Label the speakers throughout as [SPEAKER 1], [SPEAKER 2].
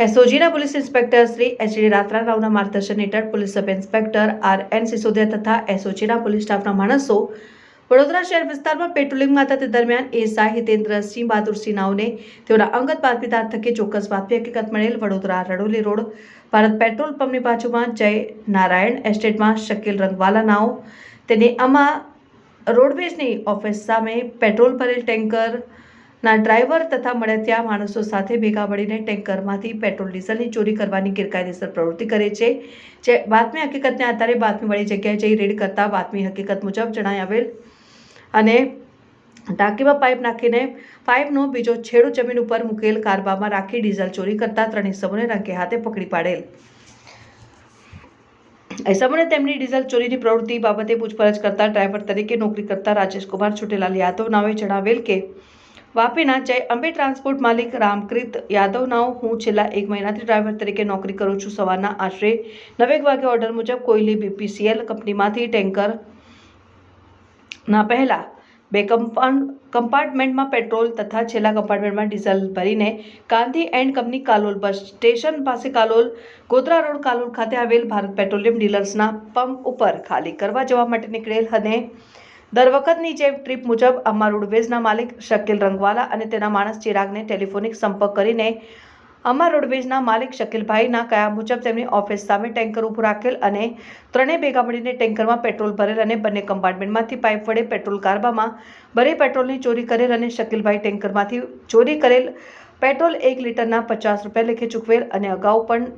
[SPEAKER 1] એસઓજીના police inspector Shri HD. Ratra રાવના માર્ગદર્શન હેઠળ police sub inspector RN. Sisodiya તથા એસઓજીના પોલીસ સ્ટાફના માણસો વડોદરા શહેર વિસ્તારમાં પેટ્રોલિંગમાં હતા તે દરમિયાન એએસઆઈ હિતેન્દ્રસિંહ બહાદુરસિંહ નાઓને તેઓના અંગત બાતમીદાર થકી ચોક્કસ બાતમી હકીકત મળેલ વડોદરા રડોલી રોડ ભારત પેટ્રોલ પંપની બાજુમાં જય નારાયણ એસ્ટેટમાં શકીલ રંગવાલા નાઓ તેને અમા રોડવેઝની ઓફિસ સામે પેટ્રોલ ભરેલ ટેન્કર ના ડ્રાઈવર તથા મળતિયા માણસો સાથે ભેગા મળીને ટેન્કરમાંથી પેટ્રોલ ડીઝલની ચોરી કરવાની ગેરકાયદેસર પ્રવૃત્તિ કરે છે જે બાતમી હકીકતને આધારે બાતમીવાળી જગ્યાએ જઈ રેડ કરતા બાતમી હકીકત મુજબ જણાઈ આવેલ અને ટાંકીમાં પાઇપ નાખીને પાઇપનો બીજો છેડો જમીન ઉપર મૂકેલ કારબામાં રાખી ડીઝલ ચોરી કરતા ત્રણેય ઇસમોને રંગે હાથે પકડી પાડેલ। ઇસમોને તેમની ડીઝલ ચોરીની પ્રવૃત્તિ બાબતે પૂછપરછ કરતા ડ્રાઈવર તરીકે નોકરી કરતા રાજેશ કુમાર છુટેલાલ યાદવ નાઓએ જણાવેલ કે વાપીના જય અંબે ટ્રાન્સપોર્ટ માલિક રામકૃત યાદવ નાઓ હું છેલ્લા 1 મહિનાથી ડ્રાઈવર તરીકે નોકરી કરું છું। સવારના આશરે 9 વાગે ઓર્ડર મુજબ કોયલી બીપીસીએલ કંપનીમાંથી ટેન્કરના પહેલા 2 કમ્પાર્ટમેન્ટમાં પેટ્રોલ તથા છેલ્લા કમ્પાર્ટમેન્ટમાં ડીઝલ ભરીને Gandhi and company Kalol bus station પાસે કાલોલ ગોધરા રોડ કાલોલ ખાતે આવેલ ભારત પેટ્રોલિયમ ડીલર્સના પંપ ઉપર ખાલી કરવા જવા માટે નીકળેલ અને દર વખતની જેમ ટ્રીપ મુજબ અમા રોડવેઝના માલિક શકીલ રંગવાલા અને તેના માણસ ચિરાગને ટેલિફોનિક સંપર્ક કરીને અમા રોડવેઝના માલિક શકીલભાઈના કયા મુજબ તેમની ઓફિસ સામે ટેન્કર ઊભું રાખેલ અને ત્રણેય ભેગા મળીને ટેન્કરમાં પેટ્રોલ ભરેલ અને બંને કમ્પાર્ટમેન્ટમાંથી પાઇપ વડે પેટ્રોલ કારબામાં ભરેલ પેટ્રોલની ચોરી કરેલ અને શકીલભાઈ ટેન્કરમાંથી ચોરી કરેલ પેટ્રોલ 1 લીટરના 50 રૂપિયા લેખે ચૂકવેલ અને અગાઉ પણ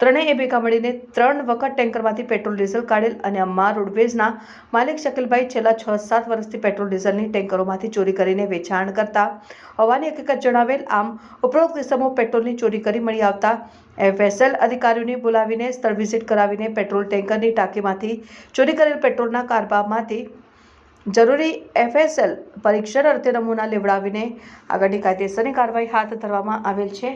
[SPEAKER 1] ત્રણેય ભેગા મળીને 3 વખત ટેન્કરમાંથી પેટ્રોલ ડીઝલ કાઢેલ અને અમા રોડવેઝના માલિક શકીલભાઈ છેલ્લા 6-7 વર્ષથી પેટ્રોલ ડીઝલની ટેન્કરોમાંથી ચોરી કરીને વેચાણ કરતા હોવાની હકીકત જણાવેલ। આમ ઉપરોક્ત ઇસમો પેટ્રોલની ચોરી કરી મળી આવતા એફએસએલ અધિકારીઓને બોલાવીને સ્થળ વિઝિટ કરાવીને પેટ્રોલ ટેન્કરની ટાંકીમાંથી ચોરી કરેલ પેટ્રોલના કારબામાંથી જરૂરી એફએસએલ પરીક્ષણ અર્થે નમૂના લેવડાવીને આગળની કાયદેસરની કાર્યવાહી હાથ ધરવામાં આવેલ છે।